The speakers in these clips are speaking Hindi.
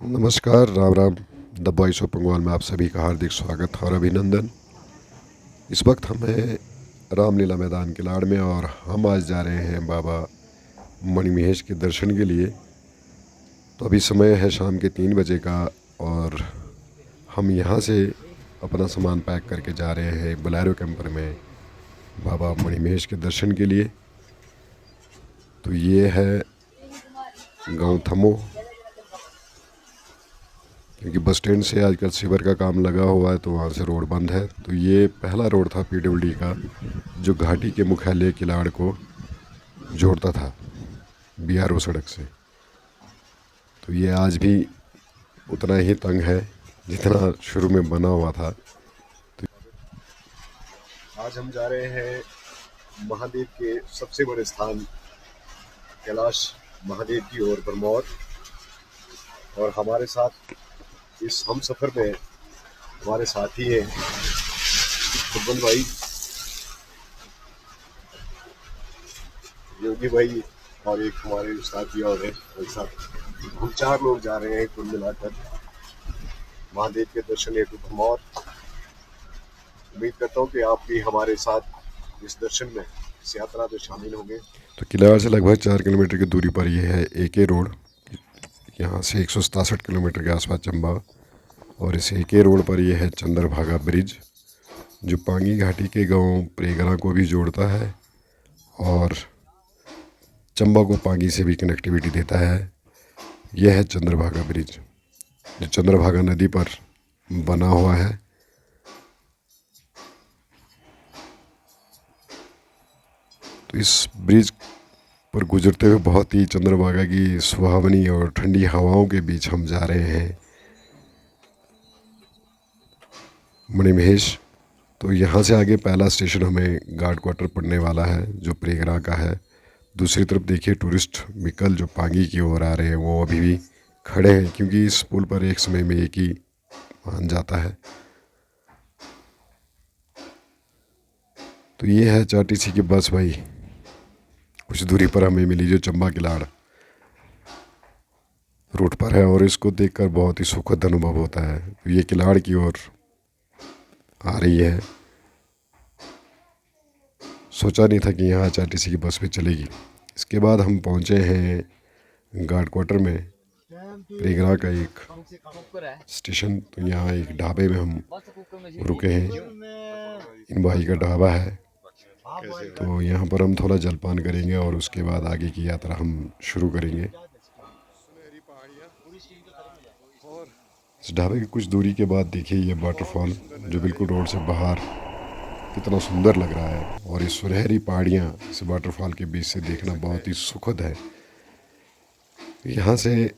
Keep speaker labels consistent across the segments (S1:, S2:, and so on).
S1: नमस्कार, Ram Ram. The voice of Bengal में आप सभी का हार्दिक स्वागत और अभिनंदन। इस वक्त हम हैं रामलीला मैदान किलाड़ में और हम आज जा रहे हैं बाबा मणिमहेश के दर्शन के लिए। तो अभी समय है शाम के 3 बजे का और हम यहाँ से अपना सामान पैक करके जा रहे हैं बोलेरो कैंपर में बाबा मणिमहेश के दर्शन के लिए। तो ये है गांव थमो, क्योंकि बस स्टैंड से आजकल सीवर का काम लगा हुआ है तो वहाँ से रोड बंद है। तो ये पहला रोड था पीडब्ल्यूडी का जो घाटी के मुख्यालय किलाड़ को जोड़ता था बीआरओ सड़क से। तो ये आज भी उतना ही तंग है जितना शुरू में बना हुआ था। तो आज हम जा रहे हैं महादेव के सबसे बड़े स्थान कैलाश महादेव की ओर बरमौर, और हमारे साथ इस हम सफ़र में हमारे साथी हैं फुटबॉल भाई, योगी भाई और एक हमारे उस्ताद जी और हैं। साथ हम 4 लोग जा रहे हैं कुल मिलाकर महादेव के दर्शन हेतु बरमौर। उम्मीद करता हूँ कि आप भी हमारे साथ इस दर्शन में, इस यात्रा में शामिल होंगे। तो किलाड़ से लगभग 4 किलोमीटर की दूरी पर यह है एके रोड। यहाँ से 167 किलोमीटर के आसपास चंबा, और इस एके रोड पर यह है चंद्रभागा ब्रिज जो पांगी घाटी के गांव प्रेगरा को भी जोड़ता है और चंबा को पांगी से भी कनेक्टिविटी देता है। यह है चंद्रभागा ब्रिज जो चंद्रभागा नदी पर बना हुआ है। तो इस ब्रिज पर गुजरते हुए बहुत ही चंद्रभागा की सुहावनी और ठंडी हवाओं के बीच हम जा रहे हैं मणिमहेश। तो यहाँ से आगे पहला स्टेशन हमें गार्ड क्वार्टर पड़ने वाला है जो प्रेगरा का है। दूसरी तरफ देखिए टूरिस्ट व्हीकल जो पांगी की ओर आ रहे हैं वो अभी भी खड़े हैं, क्योंकि इस पुल पर एक समय में एक ही वाहन जाता है। तो ये है चारटीसी की बस भाई, कुछ दूरी पर हमें मिली जो चंबा किलाड़ रूट पर है, और इसको देखकर बहुत ही सुखद अनुभव होता है। तो ये किलाड़ की ओर आ रही है। सोचा नहीं था कि यहाँ आरटीसी की बस भी चलेगी। इसके बाद हम पहुँचे हैं गार्ड क्वार्टर में प्रेगरा का एक स्टेशन। तो यहाँ एक ढाबे में हम रुके हैं, इन भाई का ढाबा है। तो यहाँ पर हम थोड़ा जलपान करेंगे और उसके बाद आगे की यात्रा हम शुरू करेंगे। इस ढाबे की कुछ दूरी के बाद देखिए ये वाटरफॉल जो बिल्कुल रोड से बाहर कितना सुंदर लग रहा है, और ये सुनहरी पहाड़ियाँ इस वाटरफॉल के बीच से देखना बहुत ही सुखद है। यहाँ से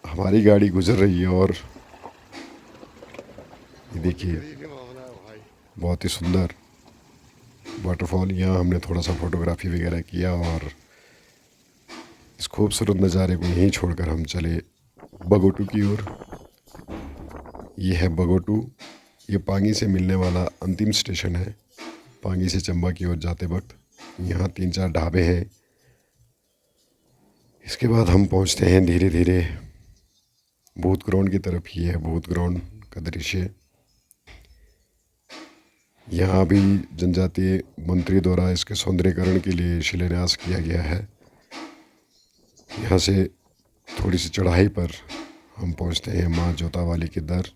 S1: हमारी गाड़ी गुजर रही है और ये देखिए बहुत ही सुंदर वाटरफॉल। यहाँ हमने थोड़ा सा फोटोग्राफी वगैरह किया और इस खूबसूरत नज़ारे को यहीं छोड़कर हम चले बगोटू की ओर। ये है बगोटू, ये पांगी से मिलने वाला अंतिम स्टेशन है पांगी से चंबा की ओर जाते वक्त। यहाँ 3-4 ढाबे हैं। इसके बाद हम पहुँचते हैं धीरे धीरे भूत ग्राउंड की तरफ। ये है भूत ग्राउंड का दृश्य। यहाँ भी जनजातीय मंत्री द्वारा इसके सौंदर्यीकरण के लिए शिलान्यास किया गया है। यहाँ से थोड़ी सी चढ़ाई पर हम पहुँचते हैं माँ जोतावाली के दर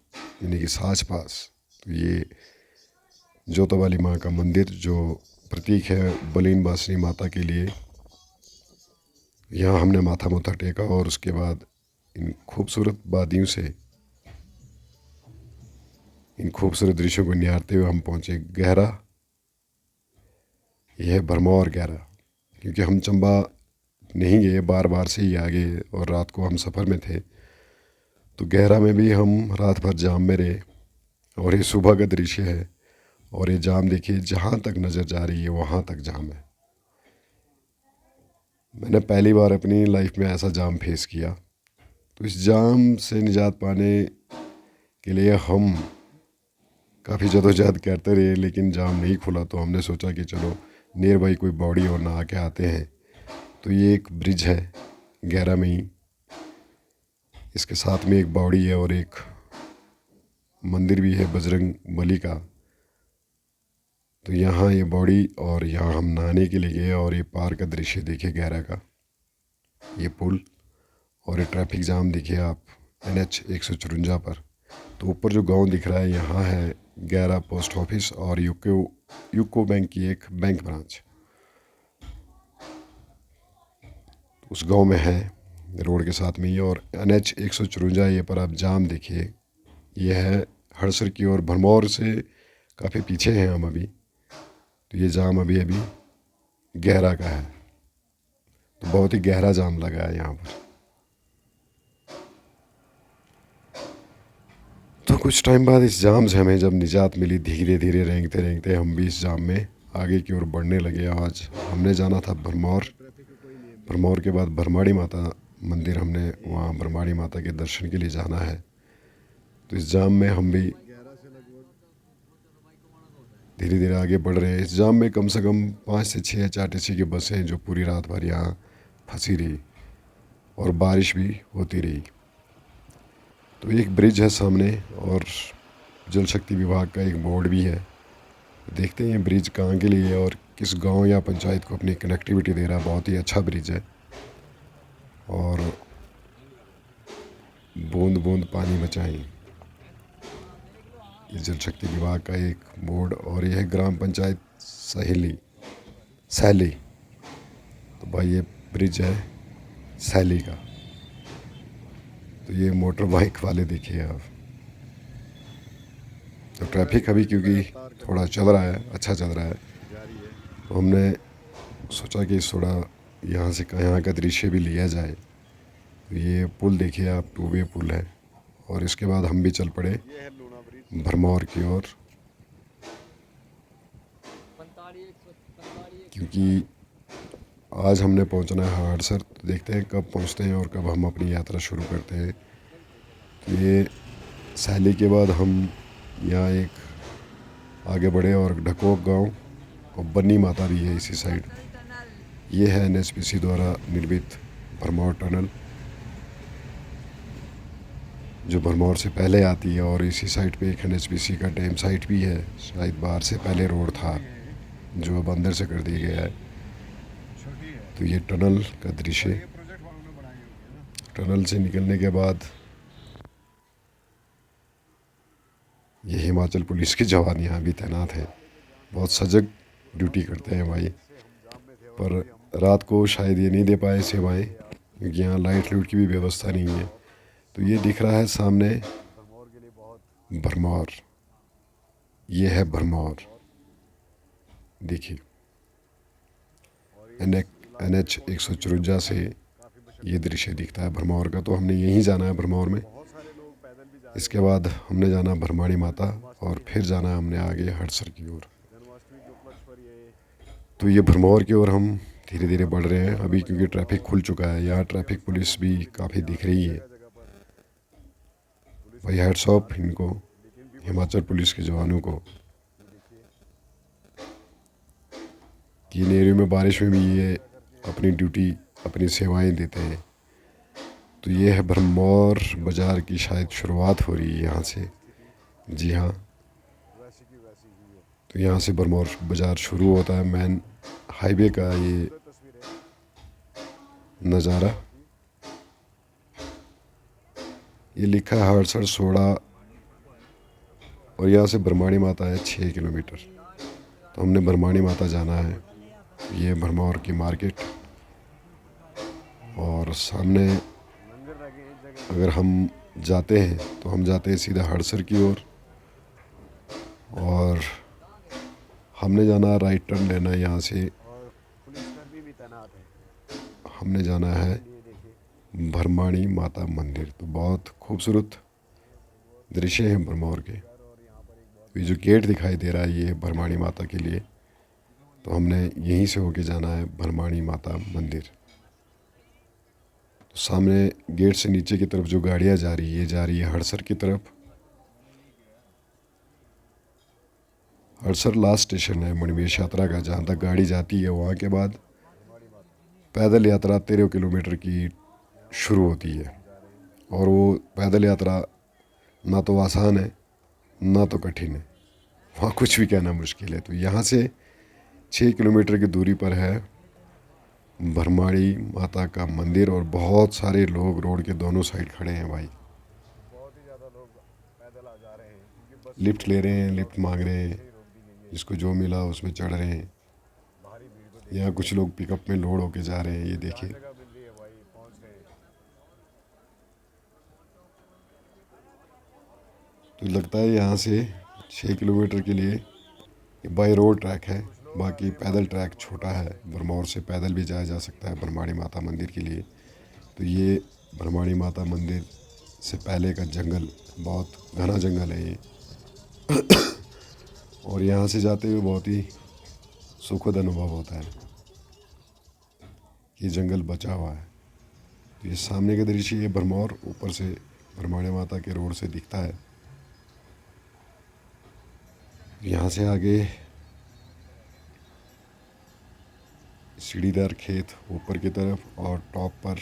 S1: यानी कि साच पास। तो ये जोतावाली माँ का मंदिर जो प्रतीक है बलीन बासनी माता के लिए। यहाँ हमने माथा मुथा टेका और उसके बाद इन खूबसूरत वादियों से इन खूबसूरत दृश्यों को निहारते हुए हम पहुँचे गहरा। यह है भरमौर गहरा, क्योंकि हम चंबा नहीं गए, बार बार से ही आ गए और रात को हम सफ़र में थे। तो गहरा में भी हम रात भर जाम में रहे, और ये सुबह का दृश्य है। और ये जाम देखिए, जहाँ तक नज़र जा रही है वहाँ तक जाम है। मैंने पहली बार अपनी लाइफ में ऐसा जाम फेस किया। तो इस जाम से निजात पाने के लिए हम काफ़ी जदोजहद करते रहे, लेकिन जाम नहीं खुला। तो हमने सोचा कि चलो नियर बाई कोई बॉडी और नहा के आते हैं। तो ये एक ब्रिज है गहरा में ही, इसके साथ में एक बावड़ी है और एक मंदिर भी है बजरंग बली का। तो यहाँ ये बावड़ी और यहाँ हम नहाने के लिए गए और ये पार का दृश्य देखिए गहरा का, ये पुल और ये ट्रैफिक जाम देखिए आप NH 154 पर। तो ऊपर जो गांव दिख रहा है यहाँ है गैरा पोस्ट ऑफिस और यूको बैंक की एक बैंक ब्रांच उस गांव में है, रोड के साथ में ही। और NH 154 ये पर आप जाम देखिए, ये है हड़सर की ओर, भरमौर से काफ़ी पीछे हैं हम अभी। तो ये जाम अभी गहरा का है, तो बहुत ही गहरा जाम लगा है यहाँ पर। तो कुछ टाइम बाद इस जाम से हमें जब निजात मिली, धीरे धीरे रेंगते रेंगते हम भी इस जाम में आगे की ओर बढ़ने लगे। आज हमने जाना था भरमौर। भरमौर के बाद भरमाड़ी माता मंदिर, हमने वहाँ भरमाड़ी माता के दर्शन के लिए जाना है। तो इस जाम में हम भी धीरे धीरे आगे बढ़ रहे हैं। इस जाम में कम से कम 5 से 6 HRTC की बसें जो पूरी रात भर यहाँ फंसी रही और बारिश भी होती रही। तो एक ब्रिज है सामने और जल शक्ति विभाग का एक बोर्ड भी है। देखते हैं ये ब्रिज कहाँ के लिए है और किस गांव या पंचायत को अपनी कनेक्टिविटी दे रहा है। बहुत ही अच्छा ब्रिज है और बूंद बूंद पानी बचाएं, ये जल शक्ति विभाग का एक बोर्ड। और यह ग्राम पंचायत सैली। तो भाई ये ब्रिज है सैली का। तो ये मोटर बाइक वाले देखिए आप। तो ट्रैफिक अभी क्योंकि थोड़ा चल रहा है, अच्छा चल रहा है, तो हमने सोचा कि थोड़ा यहाँ से यहाँ का दृश्य भी लिया जाए। तो ये पुल देखिए आप, 2 वे पुल है। और इसके बाद हम भी चल पड़े भरमौर की ओर, क्योंकि आज हमने पहुंचना है हड़सर। तो देखते हैं कब पहुंचते हैं और कब हम अपनी यात्रा शुरू करते हैं। तो ये सैली के बाद हम यहाँ एक आगे बढ़े और ढकोक गांव और बन्नी माता भी है इसी साइड। ये है NHPC द्वारा निर्मित भरमौर टनल, जो भरमौर से पहले आती है। और इसी साइड पे एक NHPC का डैम साइट भी है। शायद बाहर से पहले रोड था जो अब अंदर से कर दिया गया है। तो ये टनल का दृश्य, टनल से निकलने के बाद ये हिमाचल पुलिस के जवान यहाँ भी तैनात हैं। बहुत सजग ड्यूटी करते हैं भाई, पर रात को शायद ये नहीं दे पाए सेवाएं क्योंकि यहाँ लाइट लूट की भी व्यवस्था नहीं है। तो ये दिख रहा है सामने भरमौर, ये है भरमौर देखिए। NH 154 से ये दृश्य दिखता है भरमौर का। तो हमने यहीं जाना है भरमौर में। इसके बाद हमने जाना भरमाड़ी माता और फिर जाना हमने आगे हड़सर की ओर। तो ये भरमौर की ओर हम धीरे धीरे बढ़ रहे हैं अभी, क्योंकि ट्रैफिक खुल चुका है। यहाँ ट्रैफिक पुलिस भी काफ़ी दिख रही है भाई। हैट्स ऑफ इनको, हिमाचल पुलिस के जवानों को, कि इन एरियो में बारिश में भी ये अपनी ड्यूटी, अपनी सेवाएं देते हैं। तो ये है भरमौर बाज़ार की शायद शुरुआत हो रही है यहाँ से। जी हाँ, तो यहाँ से भरमौर बाज़ार शुरू होता है, मेन हाईवे का ये नज़ारा। ये लिखा है हड़सर सोड़ा और यहाँ से भरमाड़ी माता है 6 किलोमीटर। तो हमने भरमाड़ी माता जाना है। ये भरमौर की मार्केट और सामने अगर हम जाते हैं तो हम जाते हैं सीधा हड़सर की ओर। और हमने जाना, राइट टर्न लेना है यहाँ से। हमने जाना है भरमाड़ी माता मंदिर। तो बहुत खूबसूरत दृश्य हैं भरमौर के। ये जो गेट दिखाई दे रहा है ये भरमाड़ी माता के लिए। तो हमने यहीं से होके जाना है भरमाड़ी माता मंदिर। तो सामने गेट से नीचे की तरफ जो गाड़ियाँ जा रही है, ये जा रही है हड़सर की तरफ। हड़सर लास्ट स्टेशन है मणिमेश यात्रा का, जहाँ तक गाड़ी जाती है। वहाँ के बाद पैदल यात्रा 13 किलोमीटर की शुरू होती है और वो पैदल यात्रा ना तो आसान है ना तो कठिन है, वहाँ कुछ भी कहना मुश्किल है। तो यहाँ से 6 किलोमीटर की दूरी पर है भरमाड़ी माता का मंदिर, और बहुत सारे लोग रोड के दोनों साइड खड़े हैं भाई। बहुत ही ज़्यादा लोग पैदल आ जा रहे हैं, क्योंकि बस लिफ्ट ले रहे हैं, लिफ्ट मांग रहे हैं, जिसको जो मिला उसमें चढ़ रहे हैं। यहाँ कुछ लोग पिकअप में लोड होके जा रहे हैं, ये देखिए। तो लगता है यहाँ से 6 किलोमीटर के लिए बाई रोड ट्रैक है, बाकी पैदल ट्रैक छोटा है। भरमौर से पैदल भी जाया जा सकता है भरमाड़ी माता मंदिर के लिए। तो ये भरमाड़ी माता मंदिर से पहले का जंगल, बहुत घना जंगल है ये। और यहाँ से जाते हुए बहुत ही सुखद अनुभव होता है। ये जंगल बचा हुआ है। तो ये सामने का दृश्य, ये भरमौर ऊपर से भरमाड़ी माता के रोड से दिखता है। यहाँ से आगे सीढ़ीदार खेत ऊपर की तरफ, और टॉप पर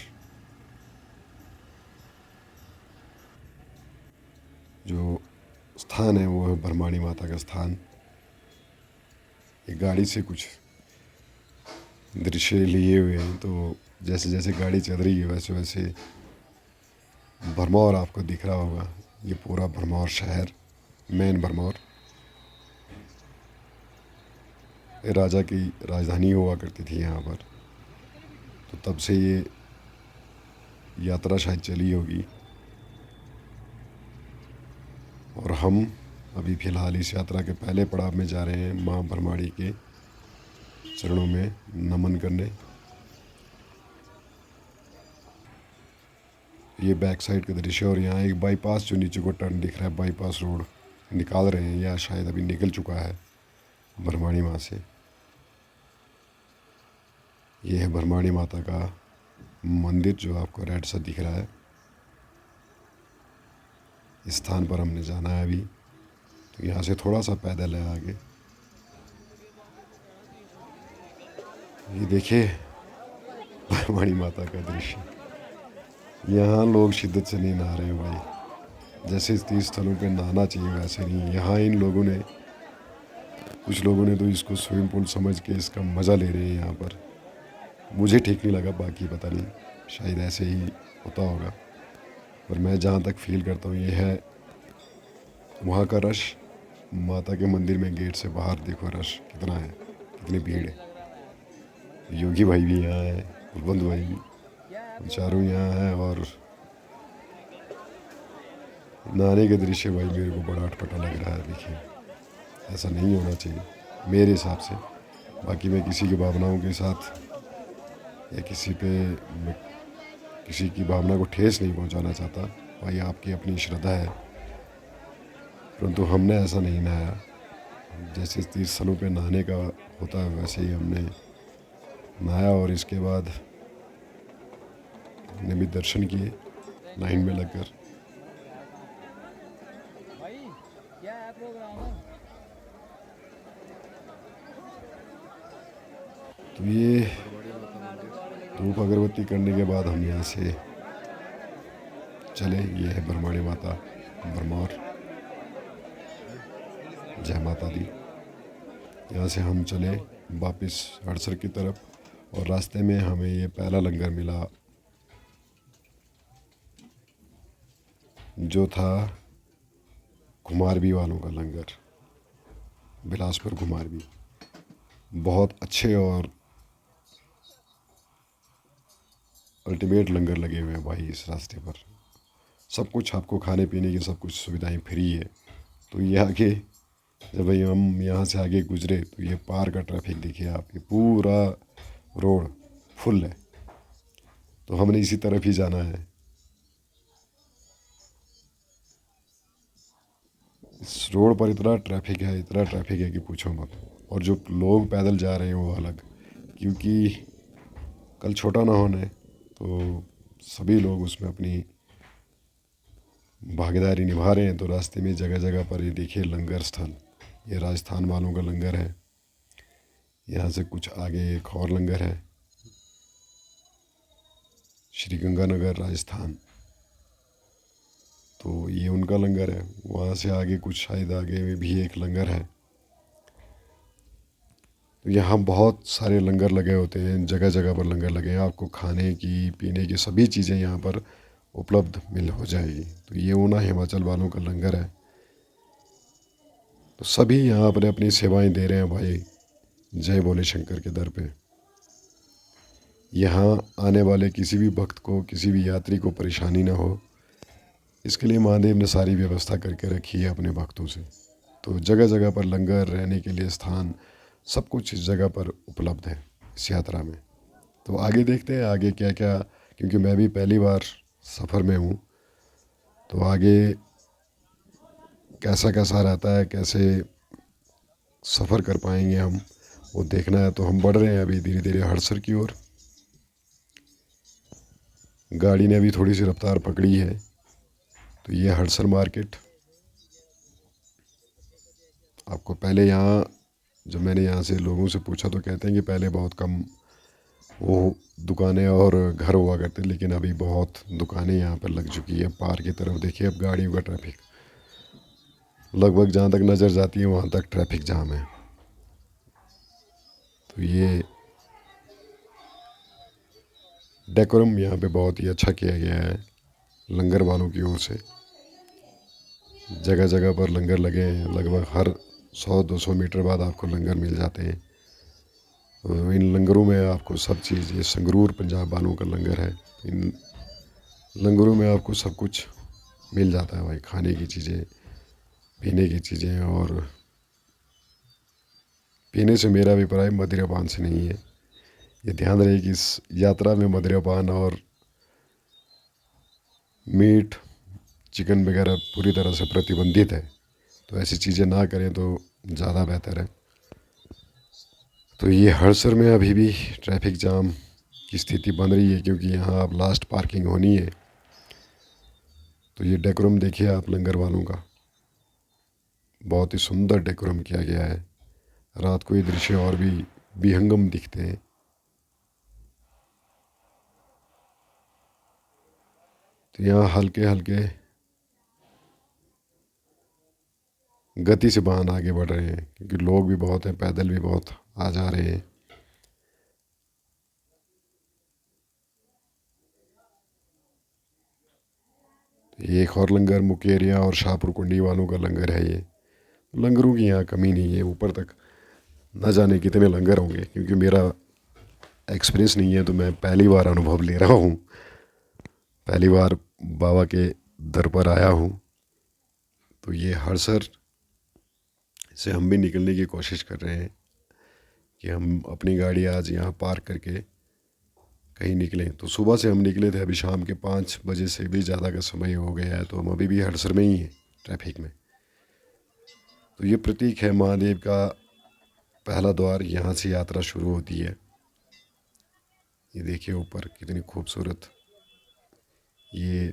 S1: जो स्थान है वो है भरमाड़ी माता का स्थान। ये गाड़ी से कुछ दृश्य लिए हुए हैं, तो जैसे जैसे गाड़ी चल रही है वैसे वैसे भरमौर आपको दिख रहा होगा। ये पूरा भरमौर शहर, मेन भरमौर, राजा की राजधानी हुआ करती थी यहाँ पर। तो तब से ये यात्रा शायद चली होगी। और हम अभी फ़िलहाल इस यात्रा के पहले पड़ाव में जा रहे हैं, माँ भरमाड़ी के चरणों में नमन करने। ये बैक साइड का दृश्य, और यहाँ एक बाईपास जो नीचे को टर्न दिख रहा है, बाईपास रोड निकाल रहे हैं, या शायद अभी निकल चुका है भरमाड़ी माँ से। ये है भरमाड़ी माता का मंदिर जो आपको रेड सा दिख रहा है। इस स्थान पर हमने जाना है अभी। तो यहाँ से थोड़ा सा पैदल है आगे। ये देखिए भरमाड़ी माता का दृश्य। यहाँ लोग शिद्दत से नहीं नहा रहे हैं भाई, जैसे तीर्थ स्थलों पे नहाना चाहिए वैसे नहीं। यहाँ इन लोगों ने, कुछ लोगों ने तो इसको स्विमिंग पूल समझ के इसका मज़ा ले रहे हैं यहाँ पर। मुझे ठीक नहीं लगा, बाकी पता नहीं, शायद ऐसे ही होता होगा। पर मैं जहाँ तक फील करता हूँ, ये है वहाँ का रश। माता के मंदिर में गेट से बाहर देखो रश कितना है, कितनी भीड़ है। योगी भाई भी यहाँ है, कुलवंत भाई भी, चारों यहाँ हैं। और नहाने के दृश्य भाई मेरे को बड़ा अटपटा लग रहा है। देखिए, ऐसा नहीं होना चाहिए मेरे हिसाब से। बाकी मैं किसी की भावनाओं के साथ या किसी की भावना को ठेस नहीं पहुंचाना चाहता। भाई आपकी अपनी श्रद्धा है, परंतु हमने ऐसा नहीं नहाया। जैसे तीर्थ स्थलों पे नहाने का होता है वैसे ही हमने नहाया, और इसके बाद हमने भी दर्शन किए लाइन में लगकर। तो ये धूप अगरबत्ती करने के बाद हम यहाँ से चले। ये है भरमाड़ी माता भरमौर, जय माता दी। यहाँ से हम चले वापस हड़सर की तरफ, और रास्ते में हमें ये पहला लंगर मिला जो था घुमारवी वालों का लंगर, बिलासपुर घुमारवी। बहुत अच्छे और अल्टीमेट लंगर लगे हुए हैं भाई इस रास्ते पर। सब कुछ आपको खाने पीने की सब कुछ सुविधाएं फ्री है। तो ये आगे जब भाई हम यहाँ से आगे गुजरे तो ये पार का ट्रैफिक देखिए आप, ये पूरा रोड फुल है। तो हमने इसी तरफ ही जाना है। इस रोड पर इतना ट्रैफिक है कि पूछो मत। और जो लोग पैदल जा रहे हैं वो अलग, क्योंकि कल छोटा ना होने तो सभी लोग उसमें अपनी भागीदारी निभा रहे हैं। तो रास्ते में जगह जगह पर ये देखिए लंगर स्थल, ये राजस्थान वालों का लंगर है। यहाँ से कुछ आगे एक और लंगर है, श्री गंगानगर राजस्थान। तो ये उनका लंगर है। वहाँ से आगे कुछ शायद आगे में भी एक लंगर है। तो यहाँ बहुत सारे लंगर लगे होते हैं, जगह जगह पर लंगर लगे हैं। आपको खाने की पीने की सभी चीज़ें यहाँ पर उपलब्ध मिल हो जाएगी। तो ये ऊना हिमाचल वालों का लंगर है। तो सभी यहाँ अपने अपनी सेवाएं दे रहे हैं भाई, जय बोले शंकर के दर पे। यहाँ आने वाले किसी भी भक्त को, किसी भी यात्री को परेशानी ना हो, इसके लिए महादेव ने सारी व्यवस्था करके रखी है अपने भक्तों से। तो जगह जगह पर लंगर, रहने के लिए स्थान, सब कुछ इस जगह पर उपलब्ध है इस यात्रा में। तो आगे देखते हैं आगे क्या क्या, क्योंकि मैं भी पहली बार सफ़र में हूँ। तो आगे कैसा कैसा रहता है, कैसे सफ़र कर पाएंगे हम, वो देखना है। तो हम बढ़ रहे हैं अभी धीरे धीरे हड़सर की ओर। गाड़ी ने अभी थोड़ी सी रफ्तार पकड़ी है। तो ये हड़सर मार्केट। आपको पहले यहाँ, जब मैंने यहाँ से लोगों से पूछा तो कहते हैं कि पहले बहुत कम वो दुकानें और घर हुआ करते, लेकिन अभी बहुत दुकानें यहाँ पर लग चुकी है। पार की तरफ देखिए, अब गाड़ियों का ट्रैफिक लगभग जहाँ तक नज़र जाती है वहाँ तक ट्रैफिक जाम है। तो ये डेकोरम यहाँ पे बहुत ही अच्छा किया गया है लंगर वालों की ओर से। जगह जगह पर लंगर लगे हैं, लगभग हर 100-200 मीटर बाद आपको लंगर मिल जाते हैं। तो इन लंगरों में आपको सब चीज़, ये संगरूर पंजाब वालों का लंगर है। इन लंगरों में आपको सब कुछ मिल जाता है भाई, खाने की चीज़ें, पीने की चीज़ें। और पीने से मेरा अभिप्राय मदिरापान से नहीं है। ये ध्यान रहे कि इस यात्रा में मदिरापान और मीट, चिकन वगैरह पूरी तरह से प्रतिबंधित है। तो ऐसी चीज़ें ना करें तो ज़्यादा बेहतर है। तो ये हड़सर में अभी भी ट्रैफिक जाम की स्थिति बन रही है, क्योंकि यहाँ अब लास्ट पार्किंग होनी है। तो ये डेकोरम देखिए आप लंगर वालों का, बहुत ही सुंदर डेकोरम किया गया है। रात को ये दृश्य और भी विहंगम दिखते हैं। तो यहाँ हल्के हल्के गति से वाहन आगे बढ़ रहे हैं, क्योंकि लोग भी बहुत हैं, पैदल भी बहुत आ जा रहे हैं। ये एक और लंगर मुकेरिया और शाहपुर कुंडी वालों का लंगर है। ये लंगरों की यहाँ कमी नहीं है, ऊपर तक न जाने कितने लंगर होंगे, क्योंकि मेरा एक्सपीरियंस नहीं है। तो मैं पहली बार अनुभव ले रहा हूँ, पहली बार बाबा के दर पर आया हूँ। तो ये हड़सर से हम भी निकलने की कोशिश कर रहे हैं कि हम अपनी गाड़ी आज यहाँ पार्क करके कहीं निकलें। तो सुबह से हम निकले थे, अभी शाम के 5 बजे से भी ज़्यादा का समय हो गया है। तो हम अभी भी हड़सर में ही हैं ट्रैफिक में। तो ये प्रतीक है महादेव का पहला द्वार, यहाँ से यात्रा शुरू होती है। ये देखिए ऊपर कितनी खूबसूरत ये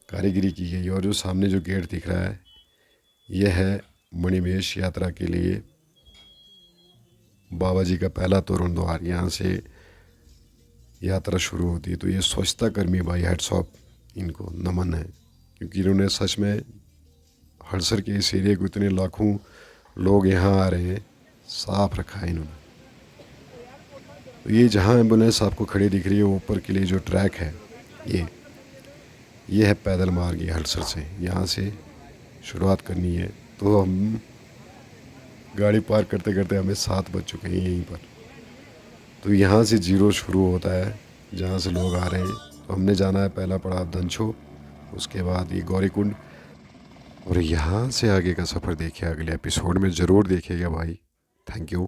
S1: कारीगरी की गई है। और जो सामने जो गेट दिख रहा है, यह है मणिमहेश यात्रा के लिए बाबा जी का पहला तोरण द्वार। यहाँ से यात्रा शुरू होती है। तो ये स्वच्छता कर्मी भाई, हेड्स ऑफ, इनको नमन है, क्योंकि इन्होंने सच में हड़सर के इस एरिया को, इतने लाखों लोग यहाँ आ रहे हैं, साफ रखा है इन्होंने। तो ये जहाँ एम्बुलेंस आपको खड़ी दिख रही है, ऊपर के लिए जो ट्रैक है, ये है पैदल मार्ग। ये हड़सर से यहाँ से शुरुआत करनी है। तो हम गाड़ी पार्क करते करते हमें 7 बज चुके हैं यहीं पर। तो यहाँ से जीरो शुरू होता है, जहाँ से लोग आ रहे हैं। तो हमने जाना है पहला पड़ाव धनछो, उसके बाद ये गौरीकुंड। और यहाँ से आगे का सफ़र देखिए अगले एपिसोड में ज़रूर देखिएगा भाई। Thank you.